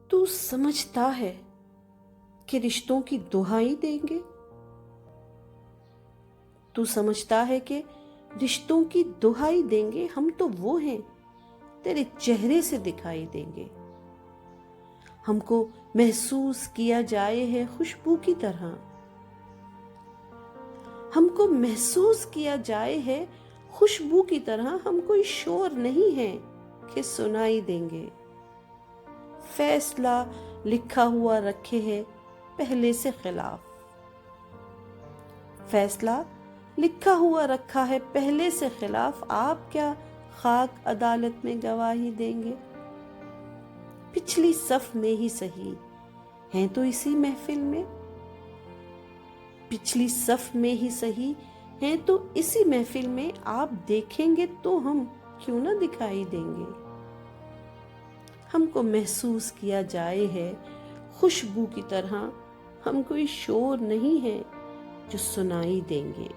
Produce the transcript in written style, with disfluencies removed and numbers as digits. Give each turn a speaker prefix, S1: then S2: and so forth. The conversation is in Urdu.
S1: تو سمجھتا ہے کہ رشتوں کی دہائی دیں گے؟ تو سمجھتا ہے کہ رشتوں کی دہائی دیں گے؟ ہم تو وہ ہیں تیرے چہرے سے دکھائی دیں گے. ہم کو محسوس کیا جائے ہے خوشبو کی طرح. ہم کو محسوس کیا جائے ہے خوشبو کی طرح. ہم کوئی شور نہیں ہے کہ سنائی دیں گے. فیصلہ لکھا ہوا رکھے ہے پہلے سے خلاف. فیصلہ لکھا ہوا رکھا ہے پہلے سے خلاف. آپ کیا خاک عدالت میں گواہی دیں گے؟ پچھلی صف میں ہی سہی ہیں تو اسی محفل میں. پچھلی صف میں ہی سہی ہیں تو اسی محفل میں. آپ دیکھیں گے تو ہم کیوں نہ دکھائی دیں گے. ہم کو محسوس کیا جائے ہے خوشبو کی طرح. ہم کوئی شور نہیں ہے جو سنائی دیں گے.